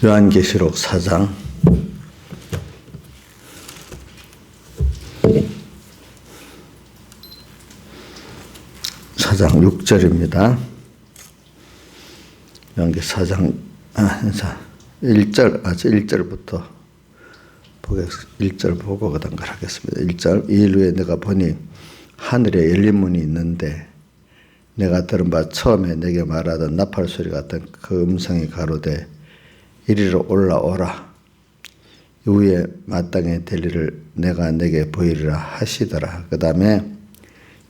요한계시록 4장 6절입니다. 요한계시록 4장 1절부터 1절 보고 그 다음 걸 하겠습니다. 1절 이 일 후에 내가 보니 하늘에 열린 문이 있는데 내가 들은 바 처음에 내게 말하던 나팔 소리 같은 그 음성이 가로되 이리로 올라오라. 이후에 마땅히 될 일을 내가 내게 보이리라 하시더라. 그 다음에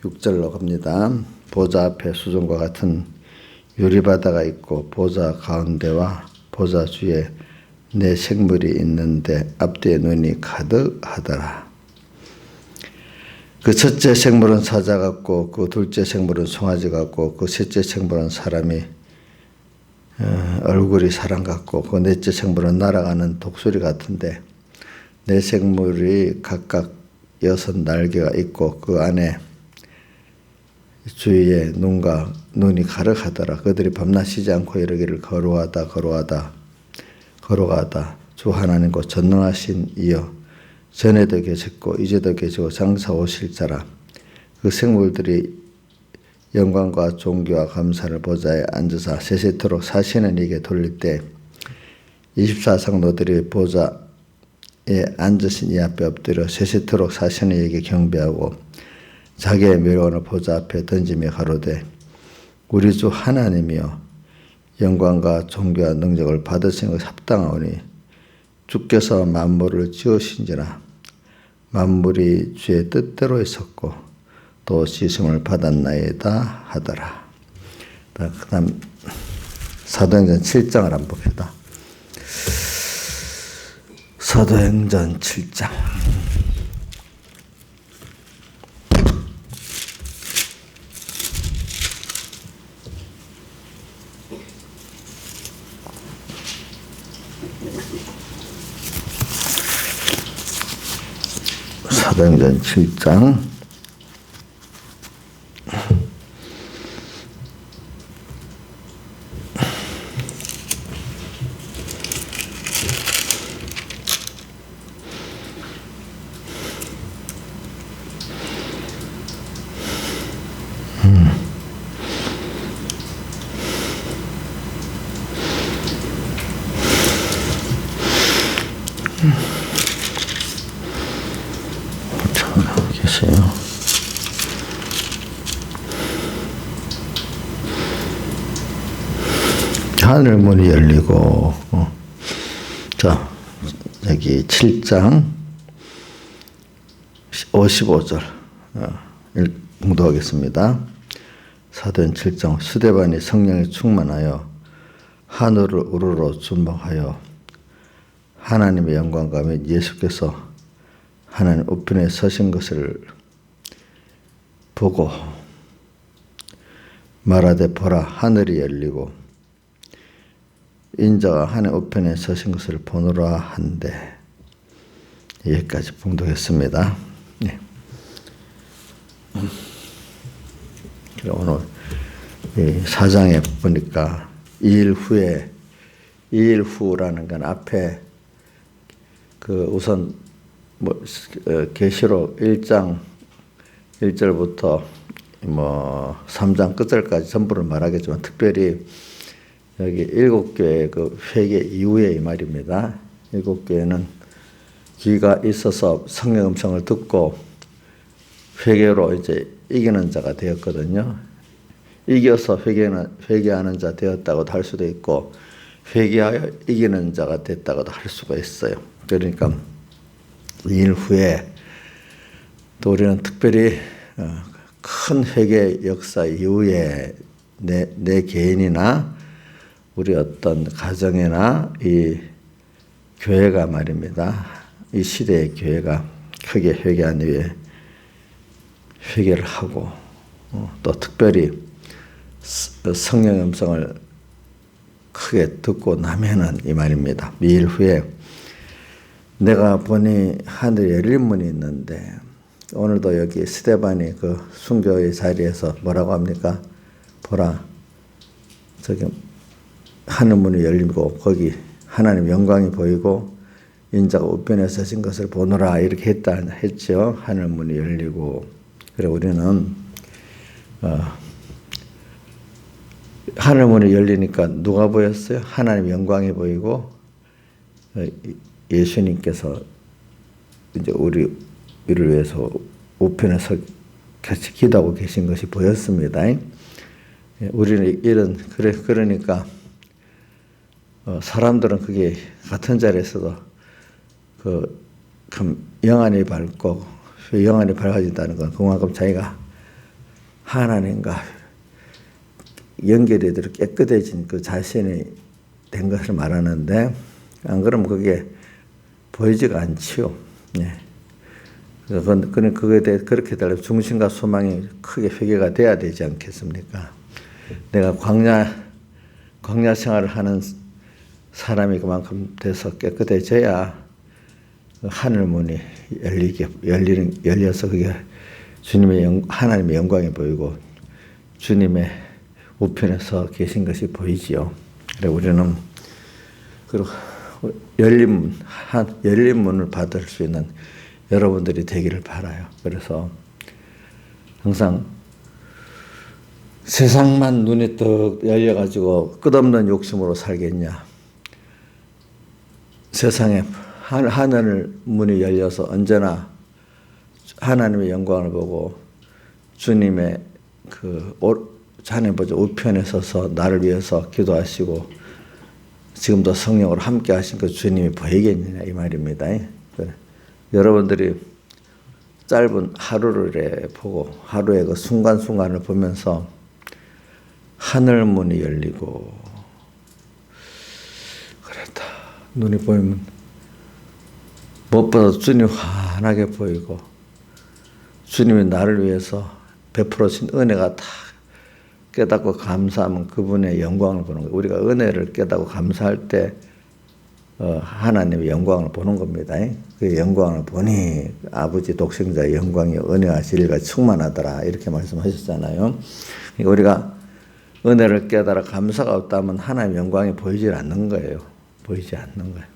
6절로 갑니다. 보좌 앞에 수정과 같은 유리바다가 있고 보좌 가운데와 보좌 주에 네 생물이 있는데 앞뒤에 눈이 가득하더라. 그 첫째 생물은 사자 같고 그 둘째 생물은 송아지 같고 그 셋째 생물은 사람이 얼굴이 사람 같고 그 넷째 생물은 날아가는 독수리 같은데 네 생물이 각각 6 날개가 있고 그 안에 주위에 눈이 가득하더라. 그들이 밤낮 쉬지 않고 이르기를 걸어가다 주 하나님 곧 전능하신 이여 전에도 계셨고 이제도 계시고 장차 오실 자라. 그 생물들이 영광과 존귀와 감사를 보좌에 앉으사 세세토록 사시는 이에게 돌릴 때 24성도들이 보좌에 앉으신 이 앞에 엎드려 세세토록 사시는 이에게 경배하고 자기의 멸관을 보좌 앞에 던지며 가로되 우리 주 하나님이여 영광과 존귀와 능력을 받으신 것이 합당하오니 주께서 만물을 지으신지라 만물이 주의 뜻대로 있었고 또 지으심을 받았나이다 하더라. 그 다음 사도행전 7장을 한번 봅시다. 사도행전 7장 사도행전 7장 하늘문이 열리고 자 여기 7장 55절 공독하겠습니다. 사도행 7장 스데반이 성령에 충만하여 하늘을 우러러 준목하여 하나님의 영광과 및 예수께서 하나님 우편에 서신 것을 보고 말하되 보라 하늘이 열리고 인자가 하늘 우편에 서신 것을 보노라 한데 여기까지 봉독했습니다. 네. 오늘 이 4장에 보니까 이 일 후라는 건 앞에 그 우선 계시록 1장 1절부터 3장 끝절까지 전부를 말하겠지만 특별히 여기 7교회 그 회개 이후에 이 말입니다. 7교회는 귀가 있어서 성령 음성을 듣고 회개로 이제 이기는 자가 되었거든요. 이겨서 회개하는 자 되었다고도 할 수도 있고 회개하여 이기는 자가 됐다고도 할 수가 있어요. 그러니까 이 일 후에 또 우리는 특별히 큰 회개 역사 이후에 내 개인이나 우리 어떤 가정이나 이 교회가 말입니다. 이 시대의 교회가 크게 회개한 이후에 회개를 하고 또 특별히 성령 음성을 크게 듣고 나면은 이 말입니다. 이 일 후에 내가 보니 하늘에 열린 문이 있는데 오늘도 여기 스데반이 그 순교의 자리에서 뭐라고 합니까? 보라 저기 하늘 문이 열리고 거기 하나님 영광이 보이고 인자가 우편에 서신 것을 보노라 이렇게 했죠. 하늘 문이 열리고. 그래 우리는 하늘 문이 열리니까 누가 보였어요? 하나님 영광이 보이고 예수님께서 이제 우리를 위해서 우편에서 같이 기도하고 계신 것이 보였습니다. 우리는 그러니까 사람들은 그게 같은 자리에서도 영안이 밝고 영안이 밝아진다는 건 그만큼 자기가 하나님과 연결이 되도록 깨끗해진 그 자신이 된 것을 말하는데 안 그러면 그게 보이지가 않지요. 예. 그는 그거에 대해 그렇게 되려면 중심과 소망이 크게 회개가 돼야 되지 않겠습니까? 내가 광야 생활을 하는 사람이 그만큼 돼서 깨끗해져야 하늘 문이 열려서 그게 하나님의 영광이 보이고 주님의 우편에서 계신 것이 보이지요. 그래 우리는 열린 문을 받을 수 있는 여러분들이 되기를 바라요. 그래서 항상 세상만 눈이 떡 열려가지고 끝없는 욕심으로 살겠냐. 세상에 하늘 문이 열려서 언제나 하나님의 영광을 보고 주님의 자네 보자 우편에 서서 나를 위해서 기도하시고 지금도 성령으로 함께 하신 그 주님이 보이겠느냐 이 말입니다. 여러분들이 짧은 하루를 보고 하루의 그 순간순간을 보면서 하늘 문이 열리고 그랬다. 눈이 보이면 무엇보다 주님이 환하게 보이고 주님이 나를 위해서 베풀어진 은혜가 다 깨닫고 감사하면 그분의 영광을 보는 거예요. 우리가 은혜를 깨닫고 감사할 때 하나님의 영광을 보는 겁니다. 그 영광을 보니 아버지 독생자의 영광이 은혜와 진리가 충만하더라 이렇게 말씀하셨잖아요. 그러니까 우리가 은혜를 깨달아 감사가 없다면 하나님의 영광이 보이질 않는 거예요. 보이지 않는 거예요.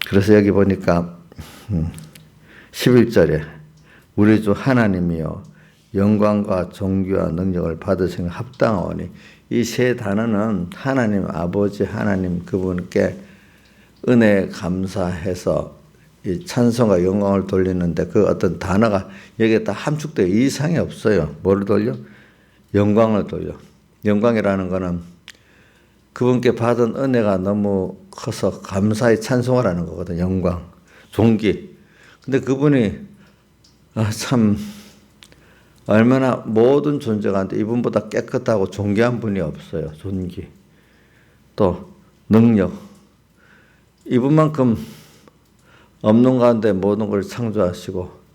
그래서 여기 보니까 11절에 우리 주 하나님이여 영광과 존귀와 능력을 받으시는 합당하오니 이 세 단어는 하나님 아버지 하나님 그분께 은혜에 감사해서 이 찬송과 영광을 돌리는데 그 어떤 단어가 여기에 다 함축되어 이상이 없어요. 뭐를 돌려? 영광을 돌려. 영광이라는 거는 그분께 받은 은혜가 너무 커서 감사히 찬송을 하는 거거든. 영광, 존귀. 근데 그분이 참 얼마나 모든 존재가 한데 이분보다 깨끗하고 존귀한 분이 없어요. 존귀. 또 능력. 이분만큼 없는 가운데 모든 걸 창조하시고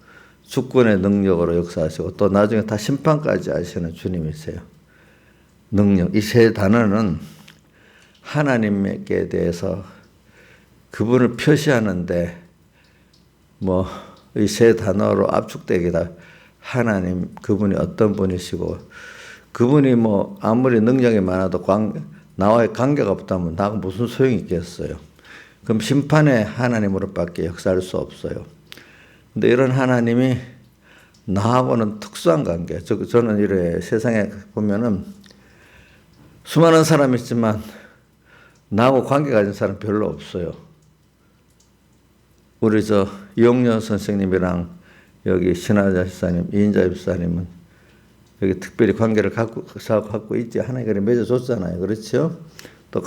주권의 능력으로 역사하시고 또 나중에 다 심판까지 하시는 주님이세요. 능력. 이 세 단어는 하나님께 대해서 그분을 표시하는데 이 세 단어로 압축되기다. 하나님 그분이 어떤 분이시고 그분이 아무리 능력이 많아도 나와의 관계가 없다면 나하고 무슨 소용이 있겠어요. 그럼 심판의 하나님으로밖에 역사할 수 없어요. 근데 이런 하나님이 나하고는 특수한 관계. 저는 이래 세상에 보면은 수많은 사람이 있지만 나하고 관계 가진 사람 별로 없어요. 우리 이용년 선생님이랑 여기 신하자 집사님, 이인자 집사님은 여기 특별히 관계를 갖고 있지. 하나님이 맺어줬잖아요. 그렇죠? 또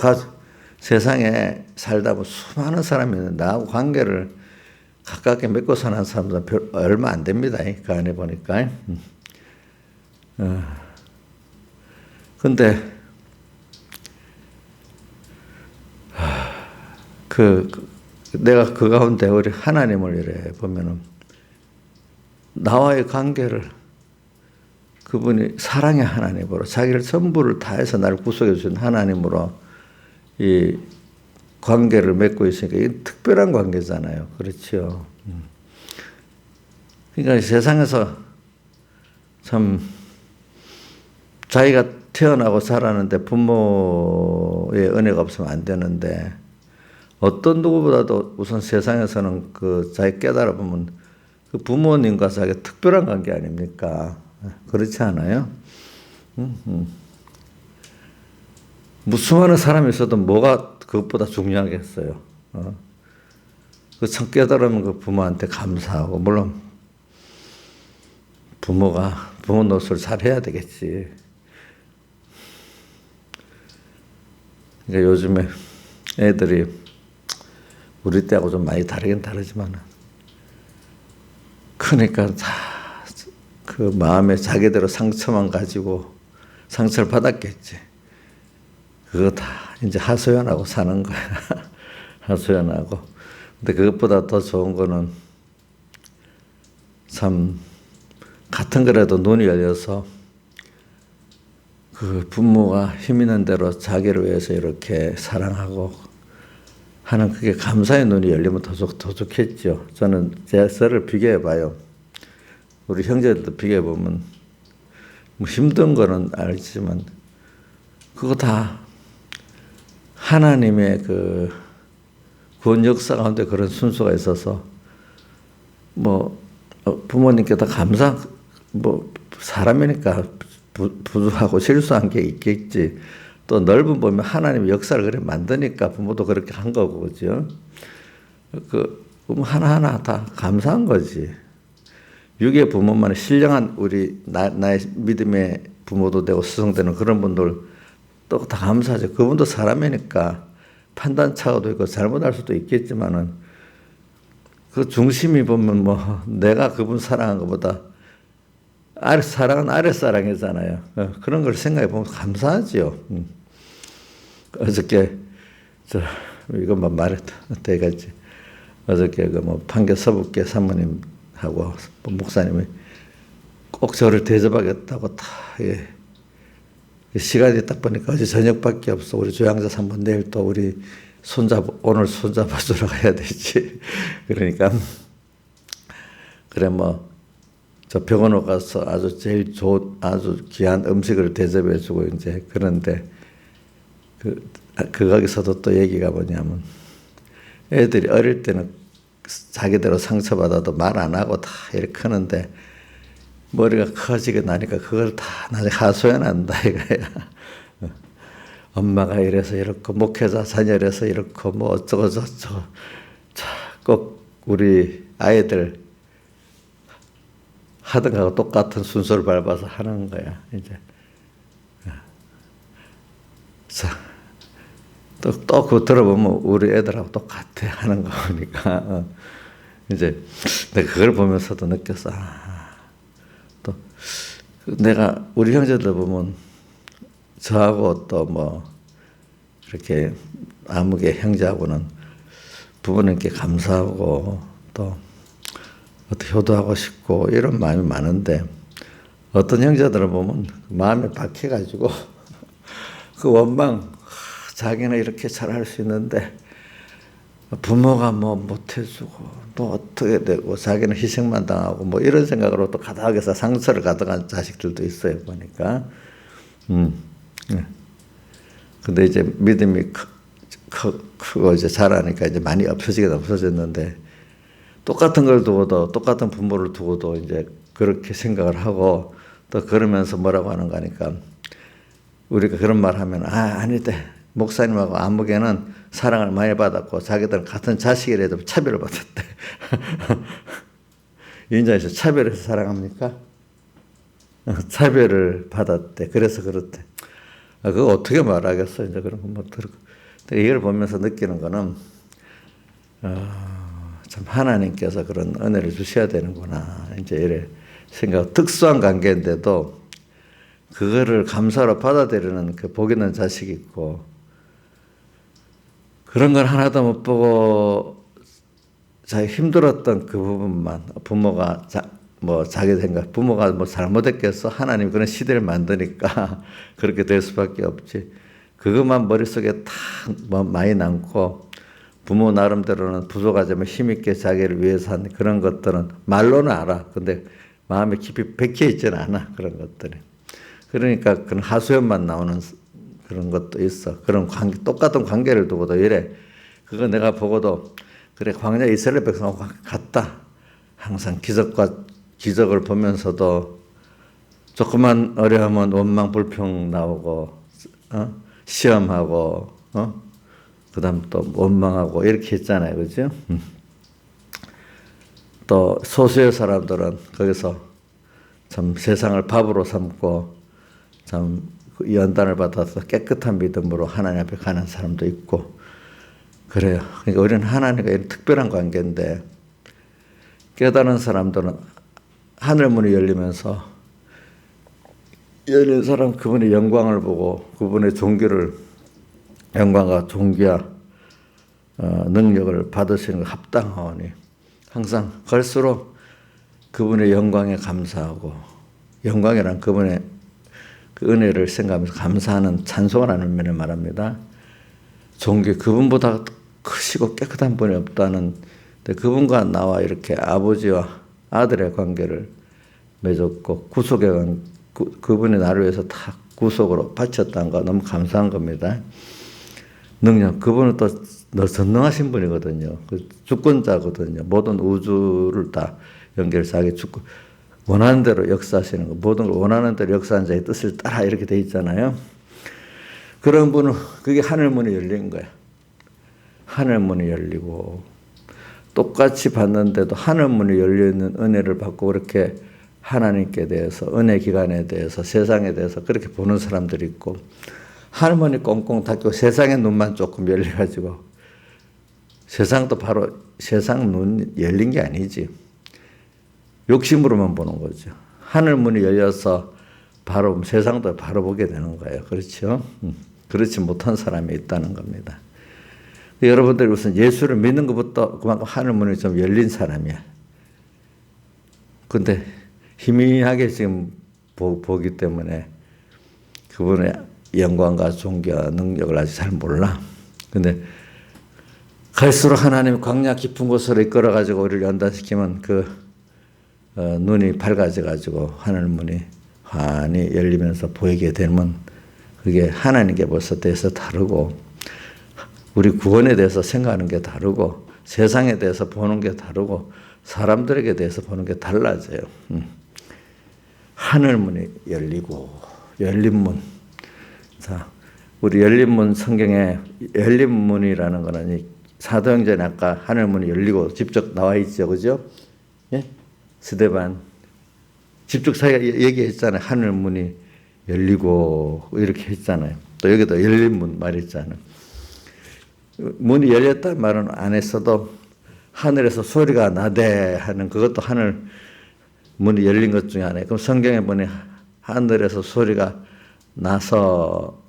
세상에 살다 보면 수많은 사람이 있는데 나하고 관계를 가깝게 맺고 사는 사람들은 얼마 안 됩니다. 그 안에 보니까. 근데 내가 그 가운데 우리 하나님을 이래 보면은 나와의 관계를 그분이 사랑의 하나님으로 자기를 전부를 다해서 나를 구속해 주신 하나님으로 이 관계를 맺고 있으니까 이게 특별한 관계잖아요. 그렇죠. 그러니까 세상에서 참 자기가 태어나고 자라는데 부모의 은혜가 없으면 안 되는데 어떤 누구보다도 우선 세상에서는 그 자기 깨달아 보면 그 부모님과 자기 특별한 관계 아닙니까? 그렇지 않아요? 수많은 사람이 있어도 뭐가 그것보다 중요하겠어요? 그 참 깨달으면 그 부모한테 감사하고 물론 부모가 부모 노릇을 잘 해야 되겠지. 그러니까 요즘에 애들이 우리 때하고 좀 많이 다르긴 다르지만 그러니까 다 그 마음에 자기대로 상처만 가지고 상처를 받았겠지. 그거 다 이제 하소연하고 사는 거야. 하소연하고. 근데 그것보다 더 좋은 거는 참 같은 거라도 눈이 열려서 그 부모가 힘 있는 대로 자기를 위해서 이렇게 사랑하고 하는 그게 감사의 눈이 열리면 더 좋겠죠. 저는 제 썰을 비교해 봐요. 우리 형제들도 비교해 보면 뭐 힘든 거는 알지만 그거 다 하나님의 그 구원 역사 가운데 그런 순서가 있어서 뭐 부모님께 다 뭐 사람이니까 부족하고 실수한 게 있겠지. 또 넓은 보면 하나님의 역사를 그렇게 만드니까 부모도 그렇게 한 거고, 그죠? 하나하나 다 감사한 거지. 육의 부모만 신령한 우리 나의 믿음의 부모도 되고 스승되는 그런 분들 또 다 감사하죠. 그분도 사람이니까 판단 차고도 있고 잘못할 수도 있겠지만은 그 중심이 보면 뭐 내가 그분 사랑한 것보다 사랑은 아랫사랑이잖아요. 그런 걸 생각해 보면 감사하지요. 어저께 이것만 말했다. 대가지. 어저께 판교 서북계 사모님하고 목사님이 꼭 저를 대접하겠다고 시간이 딱 보니까 어제 저녁밖에 없어. 우리 조양자 산모 내일 또 우리 오늘 손자 봐주러 가야 되지. 그러니까 그래 저 병원에 가서 아주 제일 좋은 아주 귀한 음식을 대접해주고 이제 그런데 거기서도 또 얘기가 뭐냐면 애들이 어릴 때는 자기대로 상처받아도 말 안 하고 다 이렇게 크는데 머리가 커지게 나니까 그걸 다 나중에 하소연한다 이거야. 엄마가 이래서 이렇고 목회자 자녀라서 이렇고 뭐 어쩌고 저쩌고 꼭 우리 아이들 하던 거하고 똑같은 순서를 밟아서 하는 거야 이제. 자, 또 그거 들어보면 우리 애들하고 똑같아 하는 거 보니까 이제 내가 그걸 보면서도 느꼈어. 또 내가 우리 형제들 보면 저하고 또 이렇게 아무개 형제하고는 부모님께 감사하고 또 어떻게 효도하고 싶고 이런 마음이 많은데 어떤 형제들을 보면 마음에 박혀가지고 그 원망 자기는 이렇게 잘할 수 있는데 부모가 못해주고 또 어떻게 되고 자기는 희생만 당하고 이런 생각으로 또 가닥에서 상처를 가져간 자식들도 있어요 보니까. 근데 이제 믿음이 크고 이제 자라니까 이제 많이 없어졌는데 똑같은 걸 두고도 똑같은 부모를 두고도 이제 그렇게 생각을 하고 또 그러면서 뭐라고 하는 거니까 우리가 그런 말 하면 아니다. 목사님하고 아무개는 사랑을 많이 받았고 자기들은 같은 자식이라도 차별을 받았대. 인자에서 차별해서 사랑합니까? 차별을 받았대. 그래서 그렇대. 그거 어떻게 말하겠어? 이제 그런 거 못 들고. 이걸 보면서 느끼는 거는 참 하나님께서 그런 은혜를 주셔야 되는구나. 이제 이래 생각. 특수한 관계인데도 그거를 감사로 받아들이는 그 복 있는 자식이 있고 그런 걸 하나도 못 보고 자기 힘들었던 그 부분만 부모가 자기 생각 부모가 잘못했겠어 하나님 그런 시대를 만드니까 그렇게 될 수밖에 없지. 그것만 머릿속에 다 많이 남고 부모 나름대로는 부족하지만 힘있게 자기를 위해서 한 그런 것들은 말로는 알아. 근데 마음에 깊이 박혀 있지는 않아 그런 것들이. 그러니까 그런 하수연만 나오는 그런 것도 있어. 그런 관계, 똑같은 관계를 두고도 이래. 그거 내가 보고도 그래 광야 이스라엘 백성하고 같다. 항상 기적을 보면서도 조그만 어려움은 원망 불평 나오고 시험하고 그다음 또 원망하고 이렇게 했잖아요, 그죠? 또 소수의 사람들은 거기서 참 세상을 밥으로 삼고 참 연단을 받아서 깨끗한 믿음으로 하나님 앞에 가는 사람도 있고 그래요. 그러니까 우리는 하나님과 이런 특별한 관계인데 깨달은 사람들은 하늘 문이 열리면서 열린 사람 그분의 영광을 보고 그분의 종교를 영광과 종교와 능력을 받으시는 거 합당하오니 항상 갈수록 그분의 영광에 감사하고 영광이란 그분의 그 은혜를 생각하면서 감사하는 찬송을 하는 면에 말합니다. 종교 그분보다 크시고 깨끗한 분이 없다는 그분과 나와 이렇게 아버지와 아들의 관계를 맺었고 구속의 그분이 나를 위해서 다 구속으로 바쳤다는 거 너무 감사한 겁니다. 능력 그분은 또 전능하신 분이거든요. 그 주권자거든요. 모든 우주를 다 연결해서 자기 주권 원하는 대로 역사하시는 거 모든 걸 원하는 대로 역사하는 자의 뜻을 따라 이렇게 돼 있잖아요. 그런 분은 그게 하늘문이 열린 거야. 하늘문이 열리고 똑같이 봤는데도 하늘문이 열려있는 은혜를 받고 그렇게 하나님께 대해서 은혜 기간에 대해서 세상에 대해서 그렇게 보는 사람들이 있고 하늘문이 꽁꽁 닫고 세상의 눈만 조금 열려가지고 세상도 바로 세상 눈 열린 게 아니지. 욕심으로만 보는 거죠. 하늘문이 열려서 바로 세상도 바로 보게 되는 거예요. 그렇죠? 그렇지 못한 사람이 있다는 겁니다. 여러분들이 우선 예수를 믿는 것부터 그만큼 하늘문이 좀 열린 사람이야. 근데 희미하게 지금 보기 때문에 그분의 영광과 존귀와 능력을 아직 잘 몰라. 근데 갈수록 하나님 광야 깊은 곳으로 이끌어가지고 우리를 연단시키면 눈이 밝아져가지고 하늘문이 환히 열리면서 보이게 되면 그게 하나님께 벌써 대해서 다르고 우리 구원에 대해서 생각하는 게 다르고 세상에 대해서 보는 게 다르고 사람들에게 대해서 보는 게 달라져요. 하늘문이 열리고 열린 문. 자, 우리 열린 문 성경에 열린 문이라는 거는 사도행전에 아까 하늘문이 열리고 직접 나와 있죠, 그죠? 예? 스데반 직접 자기가 얘기했잖아요. 하늘문이 열리고 이렇게 했잖아요. 또 여기도 열린 문 말했잖아요. 문이 열렸다는 말은 안 했어도 하늘에서 소리가 나대 하는 그것도 하늘 문이 열린 것 중에 하나예요. 그럼 성경에 보니 하늘에서 소리가 나서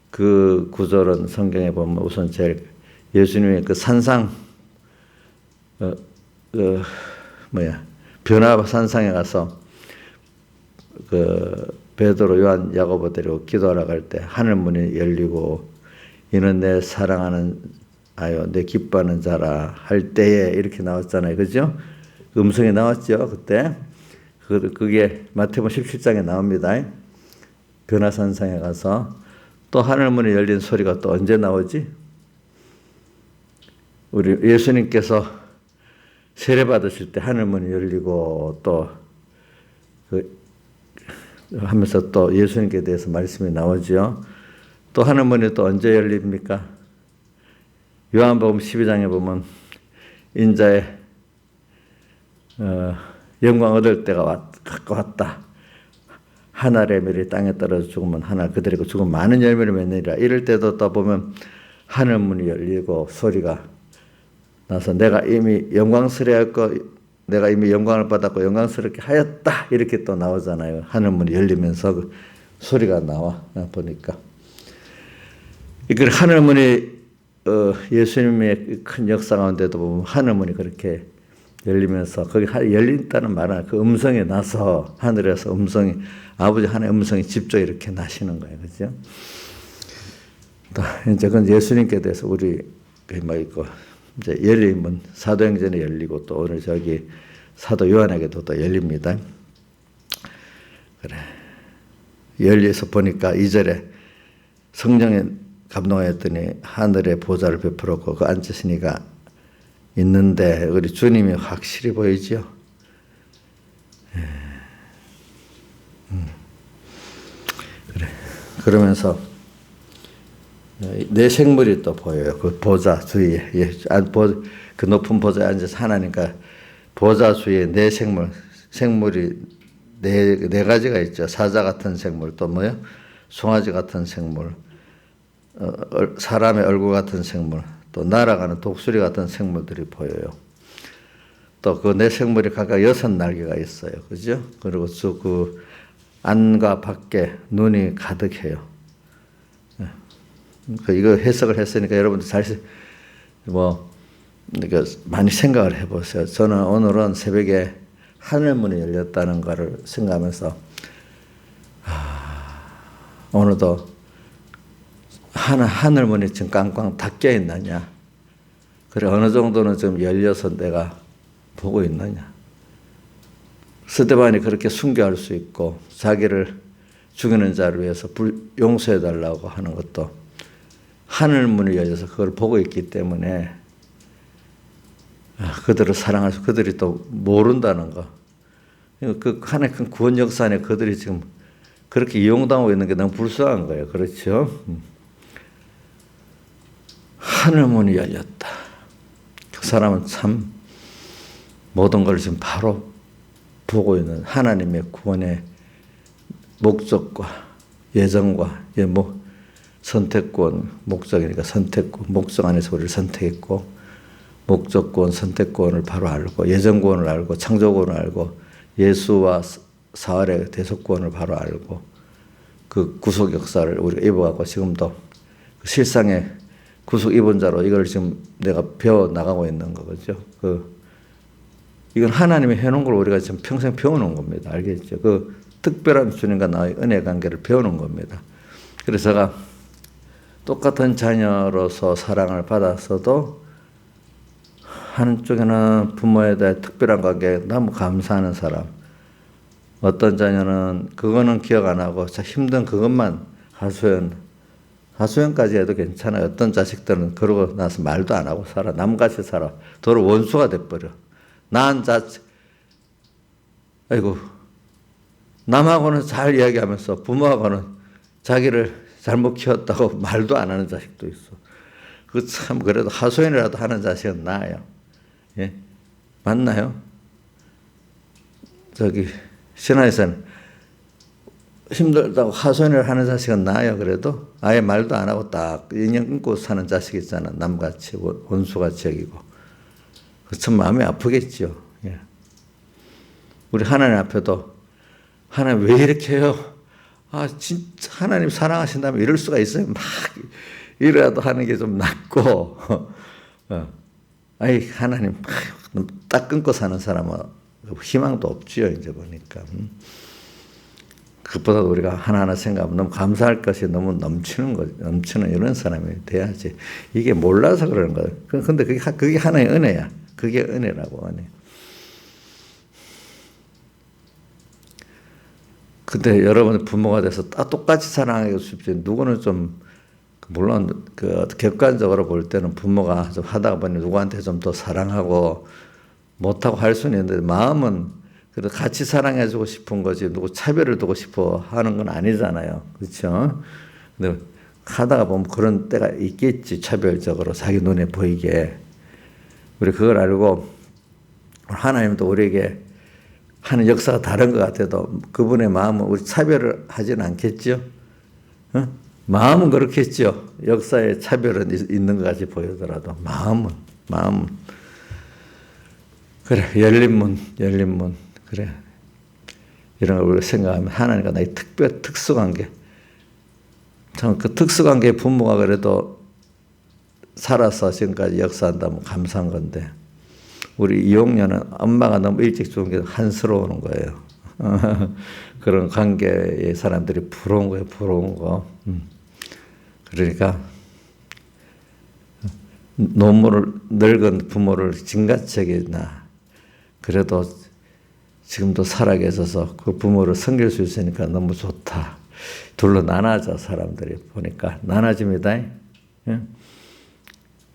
그 구절은 성경에 보면 우선 제일 예수님의 그 산상 변화 산상에 가서 그 베드로 요한 야고보 데리고 기도하러 갈 때 하늘 문이 열리고 이는 내 사랑하는 아요 내 기뻐하는 자라 할 때에 이렇게 나왔잖아요. 그죠? 음성이 나왔죠. 그때 그게 마태복음 17장에 나옵니다. 변화산상에 가서 또 하늘문이 열린 소리가 또 언제 나오지? 우리 예수님께서 세례 받으실 때 하늘문이 열리고 또 하면서 또 예수님께 대해서 말씀이 나오죠. 또 하늘문이 또 언제 열립니까? 요한복음 12장에 보면 인자의 영광 얻을 때가 가까웠다. 하늘의 멸이 땅에 떨어져 죽으면 하늘 그들에게 죽으면 많은 열매를 맺느니라. 이럴 때도 또 보면 하늘문이 열리고 소리가 나서 내가 이미 내가 이미 영광을 받았고 영광스럽게 하였다. 이렇게 또 나오잖아요. 하늘문이 열리면서 그 소리가 나와 보니까. 그 하늘문이 예수님의 큰 역사 가운데도 보면 하늘문이 그렇게 열리면서 거기 열린다는 말은 그 음성이 나서 하늘에서 음성이 아버지 하나의 음성이 직접 이렇게 나시는 거예요, 그렇죠? 또 이제 그건 예수님께 대해서 우리 뭐 있고 이제 열린 문 사도행전에 열리고 또 오늘 저기 사도 요한에게도 또 열립니다. 그래 열려서 보니까 2절에 성령에 감동하였더니 하늘의 보좌를 베풀었고 그 앉으시니가 있는데 우리 주님이 확실히 보이죠. 그래. 그러면서 내 생물이 또 보여요. 그 보좌 주위에. 그 높은 보좌에 앉아서 하나님과 보좌 주위에 내 생물이 네 가지가 있죠. 사자 같은 생물, 또 뭐요? 송아지 같은 생물, 사람의 얼굴 같은 생물, 또 날아가는 독수리 같은 생물들이 보여요. 또 그 네 생물이 각각 6날개가 있어요. 그죠? 그리고 그 안과 밖에 눈이 가득해요. 이거 해석을 했으니까 여러분들 많이 생각을 해보세요. 저는 오늘은 새벽에 하늘문이 열렸다는 것을 생각하면서 오늘도 하늘문이 지금 꽝꽝 닫혀 있느냐, 그래 어느 정도는 좀 열려서 내가 보고 있느냐. 스데반이 그렇게 순교할 수 있고 자기를 죽이는 자를 위해서 용서해 달라고 하는 것도 하늘문이 열려서 그걸 보고 있기 때문에 그들을 사랑해서 그들이 또 모른다는 거. 그 하나의 큰 구원 역사 안에 그들이 지금 그렇게 이용당하고 있는 게 너무 불쌍한 거예요. 그렇죠? 하늘문이 열렸다. 그 사람은 참 모든 걸 지금 바로 보고 있는 하나님의 구원의 목적과 예정과 선택권, 목적이니까 선택권, 목적 안에서 우리를 선택했고 목적권, 선택권을 바로 알고 예정권을 알고 창조권을 알고 예수와 사활의 대속권을 바로 알고 그 구속 역사를 우리가 입어갖고 지금도 실상의 구속 입은 자로 이걸 지금 내가 배워 나가고 있는 거죠. 이건 하나님이 해놓은 걸 우리가 지금 평생 배워놓은 겁니다. 알겠죠? 그 특별한 주님과 나의 은혜 관계를 배우는 겁니다. 그래서 제가 똑같은 자녀로서 사랑을 받았어도 한쪽에는 부모에 대해 특별한 관계에 너무 감사하는 사람, 어떤 자녀는 그거는 기억 안 하고 힘든 그것만 하소연까지 해도 괜찮아요. 어떤 자식들은 그러고 나서 말도 안 하고 살아. 남같이 살아. 도로 원수가 돼버려. 남하고는 잘 이야기하면서 부모하고는 자기를 잘못 키웠다고 말도 안 하는 자식도 있어. 그래도 하소연이라도 하는 자식은 나아요. 예? 맞나요? 신화에서는 힘들다고 하소연을 하는 자식은 나아요. 그래도 아예 말도 안 하고 딱 인연 끊고 사는 자식 있잖아. 남같이 원수같이 여기고. 참 마음이 아프겠죠. 예. 우리 하나님 앞에도 하나님 왜 이렇게 해요? 진짜 하나님 사랑하신다면 이럴 수가 있어요. 막 이래도 하는 게 좀 낫고 하나님 딱 끊고 사는 사람은 희망도 없지요. 이제 보니까. 그것보다 우리가 하나하나 생각하면 너무 감사할 것이 너무 넘치는 이런 사람이 돼야지. 이게 몰라서 그러는 거예요. 근데 그게 하나의 은혜야. 그게 은혜라고 하네. 근데 여러분 부모가 돼서 똑같이 사랑하기가 쉽지. 누구는 좀 물론 객관적으로 볼 때는 부모가 좀 하다가 보니 누구한테 좀 더 사랑하고 못하고 할 수는 있는데 마음은 그래도 같이 사랑해주고 싶은 거지 누구 차별을 두고 싶어 하는 건 아니잖아요. 그렇죠? 근데 하다가 보면 그런 때가 있겠지. 차별적으로 자기 눈에 보이게. 우리 그걸 알고 하나님도 우리에게 하는 역사가 다른 것 같아도 그분의 마음은 우리 차별을 하지는 않겠죠. 마음은 그렇겠죠. 역사에 차별은 있는 것 같이 보이더라도 마음은 그래 열린 문 그래 이런 걸 우리가 생각하면 하나님과 나의 특수관계 참 그 특수관계의 부모가 그래도 살아서 지금까지 역사한다면 감사한 건데 우리 이용녀는 엄마가 너무 일찍 죽은 게 한스러운 거예요. 그런 관계의 사람들이 부러운 거예요. 부러운 거. 그러니까 늙은 부모를 징같이 여기나 그래도 지금도 살아 계셔서 그 부모를 섬길 수 있으니까 너무 좋다. 둘로 나눠져 사람들이 보니까 나눠집니다. 예?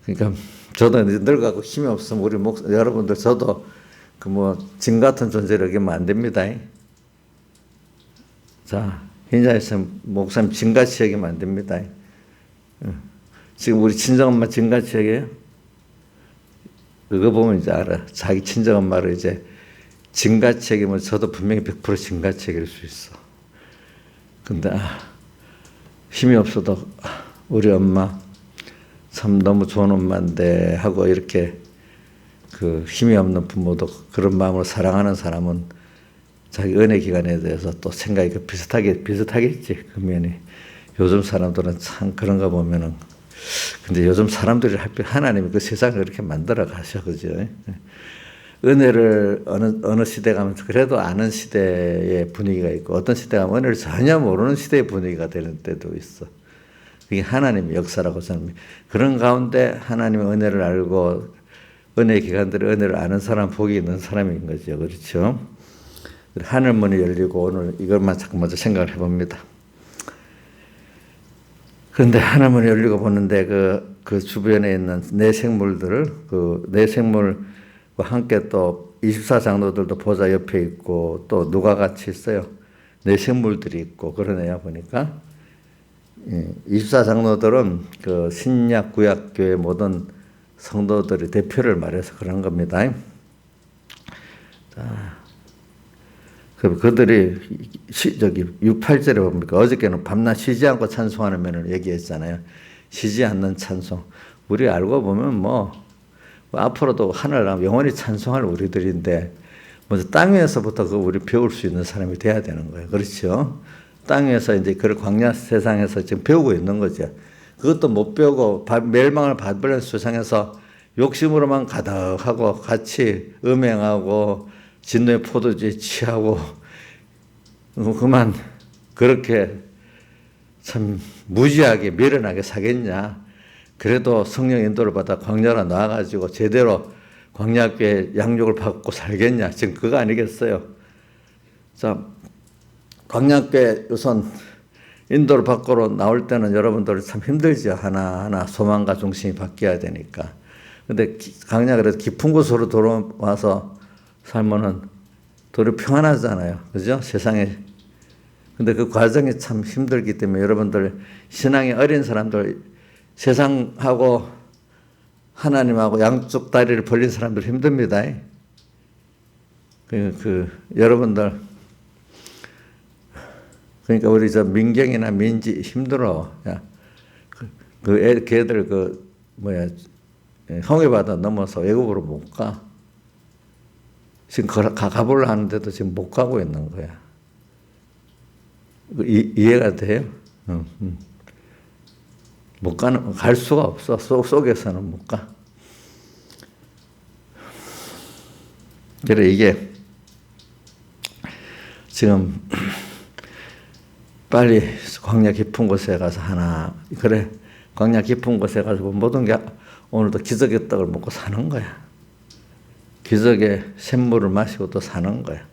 그러니까 저도 이제 늙어가고 힘이 없으면 우리 여러분들 저도 그 뭐 진 같은 존재를 여기면 안 됩니다. 자, 흰자에서 목사님 진같이 여기면 안 됩니다. 지금 우리 친정엄마 진같이 여기에요? 그거 보면 이제 알아. 자기 친정엄마를 이제 진같이 여기면 저도 분명히 100% 진같이 여길 수 있어. 근데 힘이 없어도 우리 엄마 참 너무 좋은 엄마인데 하고 이렇게 그 힘이 없는 부모도 그런 마음으로 사랑하는 사람은 자기 은혜 기간에 대해서 또 생각이 비슷하겠지. 그 면이 요즘 사람들은 참 그런가 보면은 근데 요즘 사람들이 하나님이 그 세상을 그렇게 만들어 가셔. 그죠? 은혜를 어느 시대 가면 그래도 아는 시대의 분위기가 있고 어떤 시대 가면 은혜를 전혀 모르는 시대의 분위기가 되는 때도 있어. 그게 하나님의 역사라고 저는 그런 가운데 하나님의 은혜를 알고 은혜의 기관들의 은혜를 아는 사람 복이 있는 사람인 거죠. 그렇죠? 하늘문이 열리고 오늘 이것만 자꾸 먼저 생각을 해봅니다. 그런데 하늘문이 열리고 보는데 그 주변에 있는 내생물들을 그 내생물과 함께 또 24장로들도 보좌 옆에 있고 또 누가 같이 있어요. 내생물들이 있고 그러네요. 보니까 24장로들은 그 신약 구약 교회 모든 성도들의 대표를 말해서 그런 겁니다. 자, 그들이 저기 6~8절에 봅니까? 어저께는 밤낮 쉬지 않고 찬송하는 면을 얘기했잖아요. 쉬지 않는 찬송. 우리 알고 보면 뭐 앞으로도 하늘 영원히 찬송할 우리들인데 먼저 땅 위에서부터 그 우리 배울 수 있는 사람이 돼야 되는 거예요. 그렇죠? 땅 위에서 이제 그 광야 세상에서 지금 배우고 있는 거죠. 그것도 못 배우고 멸망을 받으려는 세상에서 욕심으로만 가득하고 같이 음행하고 진노의 포도주에 취하고 그만 그렇게 참 무지하게 미련하게 사겠냐. 그래도 성령 인도를 받아 광야로 나와가지고 제대로 광야교회 양육을 받고 살겠냐. 지금 그거 아니겠어요. 자, 광야교회 우선 인도를 밖으로 나올 때는 여러분들 참 힘들죠. 하나하나 소망과 중심이 바뀌어야 되니까. 근데 광야 그래도 깊은 곳으로 돌아와서 살면은 도리 평안하잖아요. 그죠? 세상에. 근데 그 과정이 참 힘들기 때문에 여러분들 신앙이 어린 사람들 세상하고 하나님하고 양쪽 다리를 벌린 사람들 힘듭니다. 여러분들 그러니까 우리 저 민경이나 민지 힘들어. 야, 걔들 형해바다 넘어서 외국으로 못 가. 지금 가보려 하는데도 지금 못 가고 있는 거야. 이해가 돼요? 못 갈 수가 없어. 속에서는 못 가. 그래, 이게 지금 빨리 광야 깊은 곳에 가서 그래, 광야 깊은 곳에 가서 모든 게 오늘도 기적의 떡을 먹고 사는 거야. 기적의 샘물을 마시고 또 사는 거야.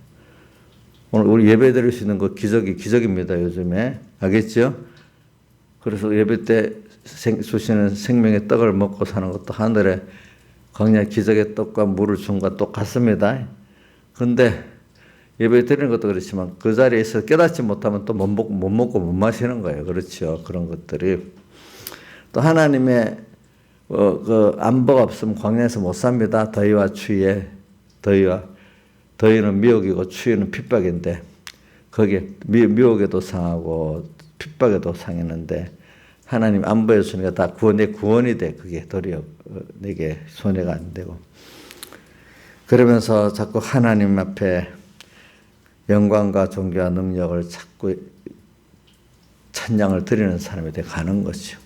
오늘 우리 예배 드릴 수 있는 거 기적입니다, 요즘에. 알겠죠? 그래서 예배 때 주시는 생명의 떡을 먹고 사는 것도 하늘에 광야 기적의 떡과 물을 준 것과 똑같습니다. 근데 예배 드리는 것도 그렇지만 그 자리에서 깨닫지 못하면 또 못 먹고 못 마시는 거예요. 그렇죠. 그런 것들이. 또 하나님의 그 안보가 없으면 광야에서 못 삽니다. 더위와 추위에. 더위는 미혹이고 추위는 핍박인데 거기에 미혹에도 상하고 핍박에도 상했는데 하나님 안보해 주니까 다 구원이 돼. 그게 도리어 내게 손해가 안 되고. 그러면서 자꾸 하나님 앞에 영광과 존귀와 능력을 자꾸 찬양을 드리는 사람이 돼 가는 거죠.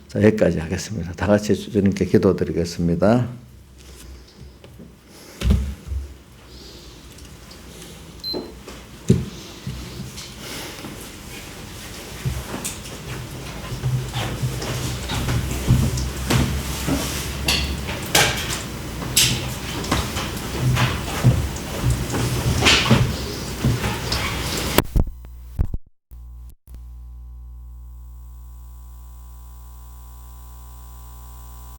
자, 여기까지 하겠습니다. 다 같이 주님께 기도드리겠습니다.